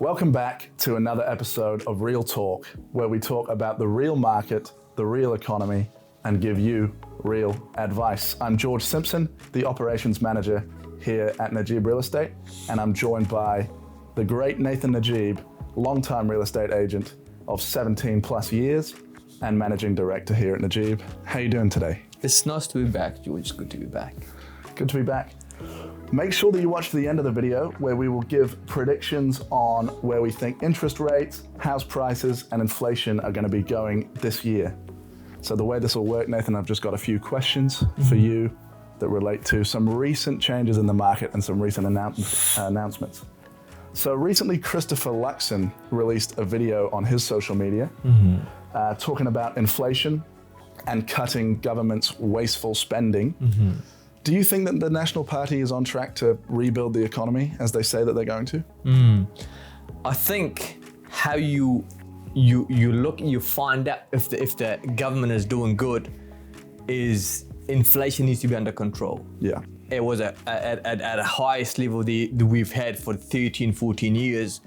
Welcome back to another episode of Real Talk, where we talk about the real market, the real economy, and give you real advice. I'm George Simpson, the operations manager here at Najib Real Estate, and I'm joined by the great Nathan Najib, longtime real estate agent of 17 plus years and managing director here at Najib. How are you doing today? It's nice to be back, George. It's good to be back. Good to be back. Make sure that you watch to the end of the video where we will give predictions on where we think interest rates, house prices, and inflation are going to be going this year. So the way this will work, Nathan, I've just got a few questions for you that relate to some recent changes in the market and some recent announcements. So recently, Christopher Luxon released a video on his social media talking about inflation and cutting government's wasteful spending. Do you think that the National Party is on track to rebuild the economy as they say that they're going to? I think how you look, you find out if the government is doing good is inflation needs to be under control. Yeah. It was at a highest level that we've had for 13, 14 years,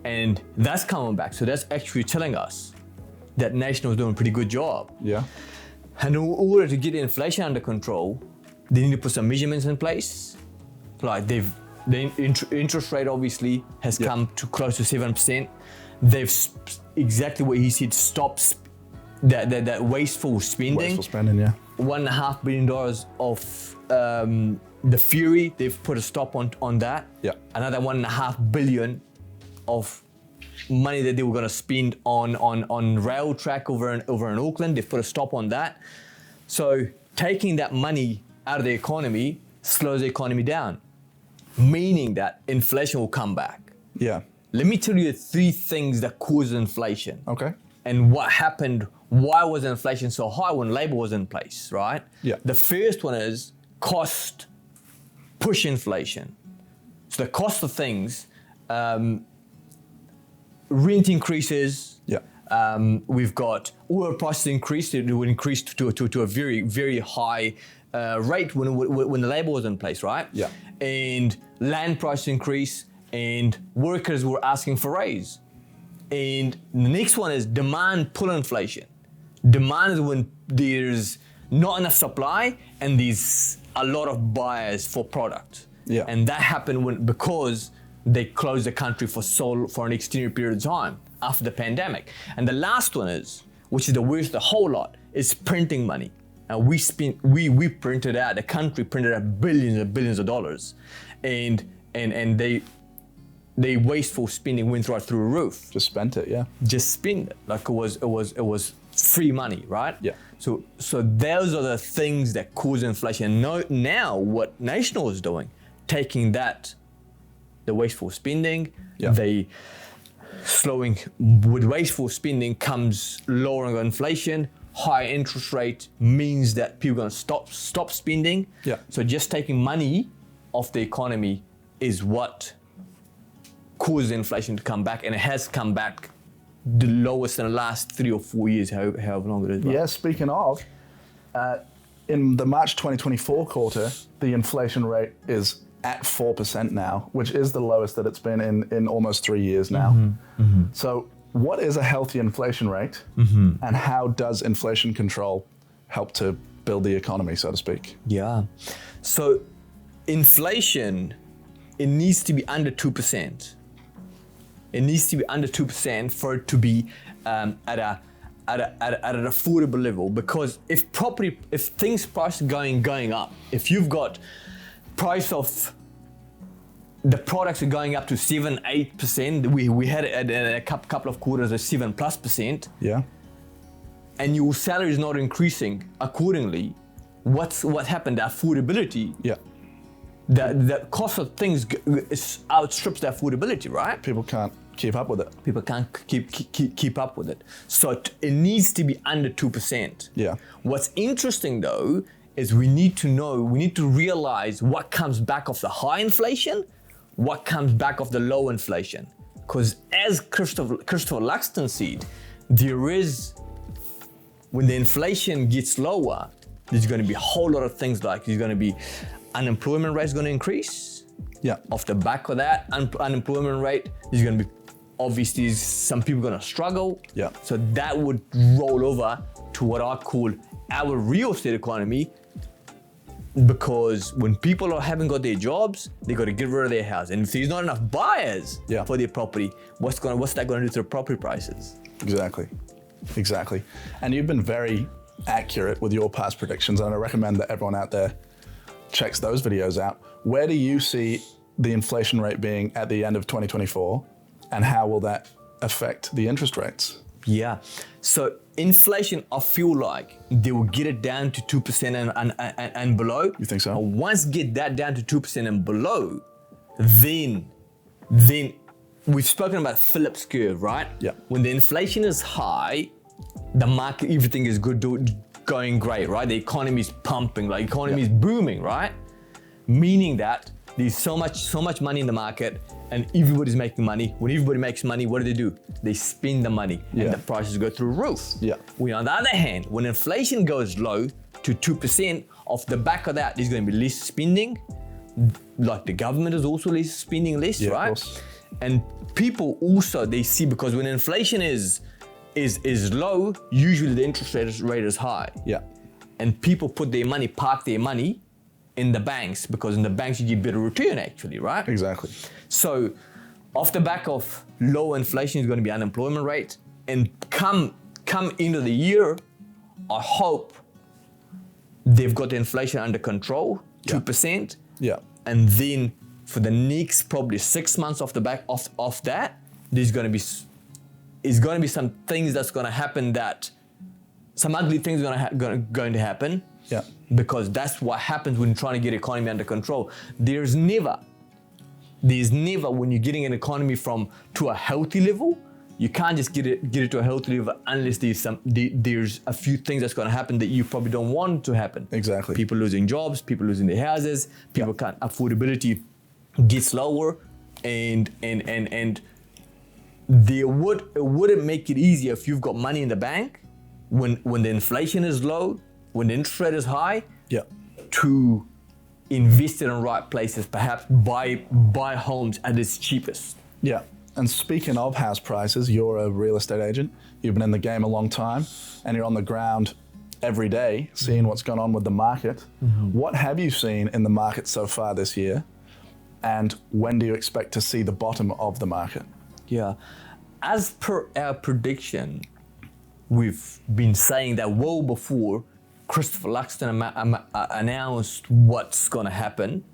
and that's coming back. So that's actually telling us that National is doing a pretty good job. Yeah. And in order to get inflation under control, they need to put some measurements in place. Like the interest rate obviously has come to close to 7%. They've exactly what he said, stop that wasteful spending. Wasteful spending, yeah. $1.5 billion of the Fury, they've put a stop on that. Yeah. Another $1.5 billion of money that they were going to spend on rail track over in Auckland, they've put a stop on that. So taking that money out of the economy slows the economy down, meaning that inflation will come back. Yeah. Let me tell you 3 things that cause inflation. Okay. And what happened, why was inflation so high when Labour was in place, right? Yeah. The first one is cost push inflation. So the cost of things, rent increases. Yeah. We've got oil prices increased. It would increase to a very, very high rate when the Labour was in place, right? Yeah. And land prices increase, and workers were asking for raise. And the next one is demand pull inflation. Demand is when there's not enough supply and there's a lot of buyers for product. Yeah. And that happened because they closed the country for an extended period of time after the pandemic. And the last one is, which is the worst of the whole lot, is printing money. And we printed out, the country printed out billions and billions of dollars, and they wasteful spending went right through the roof. Just spent it, yeah. Just spend it like it was free money, right? Yeah. So those are the things that cause inflation. Now what National is doing, taking the wasteful spending, they slowing with wasteful spending comes lowering inflation. High interest rate means that people are going to stop spending. Yeah. So just taking money off the economy is what causes inflation to come back, and it has come back the lowest in the last 3 or 4 years, however long it is. Right? Yeah, speaking of, in the March 2024 quarter, the inflation rate is at 4% now, which is the lowest that it's been in almost 3 years now. So what is a healthy inflation rate, and how does inflation control help to build the economy, so to speak? Yeah. So inflation, it needs to be under 2%. It needs to be under 2% for it to be at an affordable level. Because if things price going up, if you've got price of the products are going up to 7-8%. We had it at a couple of quarters at 7+%. Yeah. And your salary is not increasing accordingly. What happened? The affordability. Yeah. The cost of things outstrips the affordability, right? People can't keep up with it. People can't keep up with it. So it needs to be under 2%. Yeah. What's interesting though is we need to realize what comes back of the high inflation, what comes back of the low inflation. Because as Christopher Luxon said, when the inflation gets lower, there's going to be a whole lot of things like there's going to be unemployment rate is going to increase. Yeah. Off the back of that unemployment rate, there's going to be obviously some people are gonna struggle. Yeah. So that would roll over to what I call our real estate economy, because when people haven't got their jobs, they got to get rid of their house. And if there's not enough buyers for their property, what's that going to do to the property prices? Exactly. And you've been very accurate with your past predictions, and I recommend that everyone out there checks those videos out. Where do you see the inflation rate being at the end of 2024, and how will that affect the interest rates? Yeah. So inflation, I feel like they will get it down to 2% and below. You think so? And once get that down to 2% and below, then we've spoken about Phillips curve, right? Yeah. When the inflation is high, the market, everything is good, going great, right? The economy is pumping, like economy is booming, right? Meaning that there's so much money in the market and everybody's making money. When everybody makes money, what do? They spend the money and the prices go through the roof. Yeah. When on the other hand, when inflation goes low to 2%, off the back of that, there's going to be less spending. Like the government is also spending less, right? Of course. And people also, they see, because when inflation is low, usually the interest rate is high. Yeah. And people park their money in the banks, because in the banks you get better return actually, right? Exactly. So off the back of low inflation is going to be unemployment rate, and come into the year, I hope they've got the inflation under control, 2%. Yeah. And then for the next probably 6 months off the back of that, there's going to be some things that's going to happen, that some ugly things are going to happen. Yeah. Because that's what happens when you're trying to get economy under control. There's never, when you're getting an economy to a healthy level, you can't just get it to a healthy level unless there's a few things that's going to happen that you probably don't want to happen. Exactly. People losing jobs, people losing their houses, people can't, affordability gets lower, and it wouldn't make it easier if you've got money in the bank when the inflation is low, when the interest rate is high, to invest it in right places, perhaps buy homes at its cheapest. Yeah. And speaking of house prices, you're a real estate agent. You've been in the game a long time, and you're on the ground every day seeing what's going on with the market. Mm-hmm. What have you seen in the market so far this year? And when do you expect to see the bottom of the market? Yeah. As per our prediction, we've been saying that well before Christopher Luxton announced what's going to happen.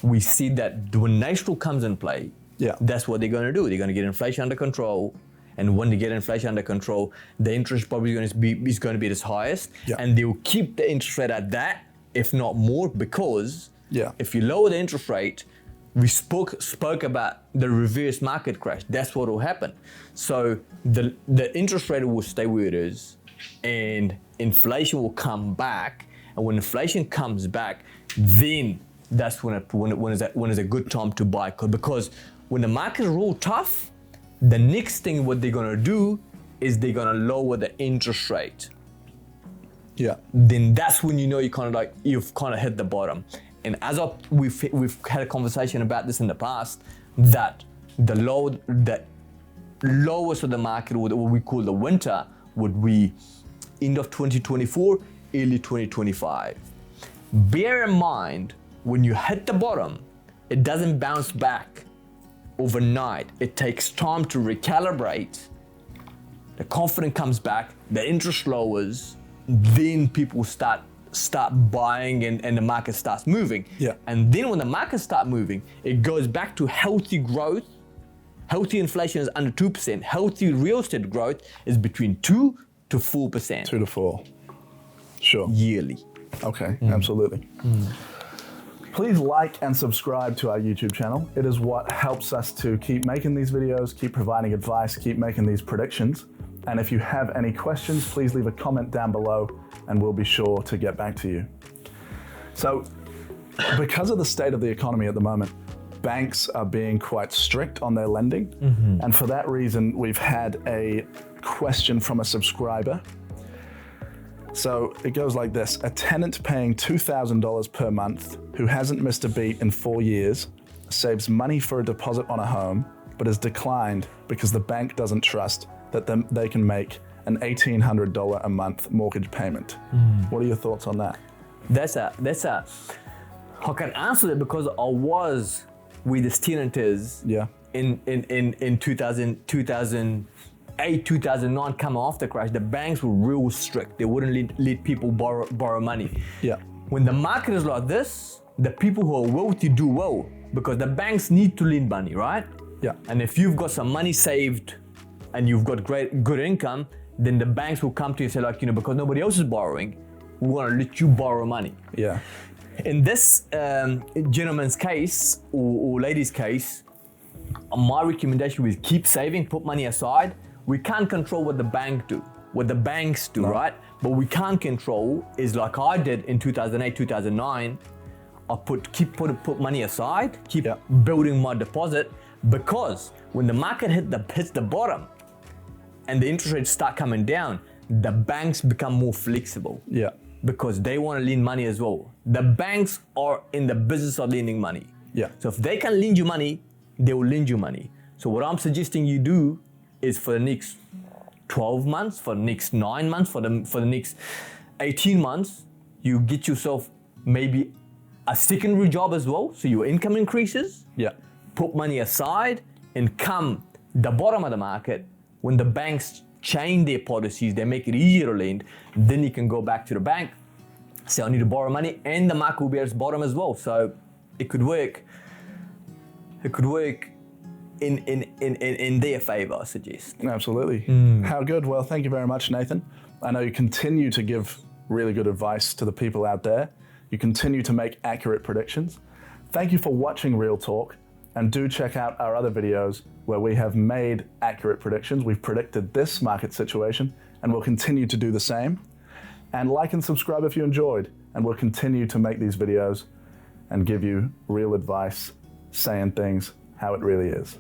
We see that when National comes in play, that's what they're going to do. They're going to get inflation under control. And when they get inflation under control, the interest probably is going to be at its highest. Yeah. And they will keep the interest rate at that, if not more, because if you lower the interest rate, we spoke about the reverse market crash. That's what will happen. So the interest rate will stay where it is, and inflation will come back. And when inflation comes back, then that's when is a good time to buy. Because when the market is real tough, the next thing what they're gonna do is they're gonna lower the interest rate. Yeah. Then that's when you know you've kind of hit the bottom. And as we've had a conversation about this in the past, that the lowest of the market, what we call the winter, would be end of 2024, early 2025. Bear in mind, when you hit the bottom, it doesn't bounce back overnight. It takes time to recalibrate. The confidence comes back, the interest lowers, then people start buying and the market starts moving. Yeah. And then when the market starts moving, it goes back to healthy growth. Healthy inflation is under 2%. Healthy real estate growth is between 2 to 4%. 2 to 4. Sure. Yearly. Okay, absolutely. Please like and subscribe to our YouTube channel. It is what helps us to keep making these videos, keep providing advice, keep making these predictions. And if you have any questions, please leave a comment down below and we'll be sure to get back to you. So, because of the state of the economy at the moment, banks are being quite strict on their lending. Mm-hmm. And for that reason, we've had a question from a subscriber. So it goes like this: a tenant paying $2,000 per month who hasn't missed a beat in 4 years, saves money for a deposit on a home, but has declined because the bank doesn't trust that they can make an $1,800 a month mortgage payment. What are your thoughts on that? I can answer that because I was with the tenants in 2008, 2009, coming off the crash. The banks were real strict. They wouldn't let people borrow money. Yeah. When the market is like this, the people who are wealthy do well because the banks need to lend money, right? Yeah. And if you've got some money saved and you've got good income, then the banks will come to you and say, like, because nobody else is borrowing, we want to let you borrow money. Yeah. In this gentleman's case or lady's case, my recommendation is keep saving, put money aside. We can't control what the banks do, right? But we can control is like I did in 2008, 2009. I put money aside, keep building my deposit, because when the market hits the bottom and the interest rates start coming down, the banks become more flexible. Yeah. Because they want to lend money as well. The banks are in the business of lending money. Yeah. So if they can lend you money, they will lend you money. So what I'm suggesting you do is for the next 12 months, for the next 9 months, for the next 18 months, you get yourself maybe a secondary job as well, so your income increases. Yeah. Put money aside, and come the bottom of the market, when the banks change their policies, they make it easier to lend, then you can go back to the bank, say I need to borrow money, and the market will be at its bottom as well. So it could work. It could work in their favor, I suggest. Absolutely. How good. Well, thank you very much, Nathan. I know you continue to give really good advice to the people out there. You continue to make accurate predictions. Thank you for watching Real Talk, and do check out our other videos where we have made accurate predictions. We've predicted this market situation, and we'll continue to do the same. And like and subscribe if you enjoyed, and we'll continue to make these videos and give you real advice, saying things how it really is.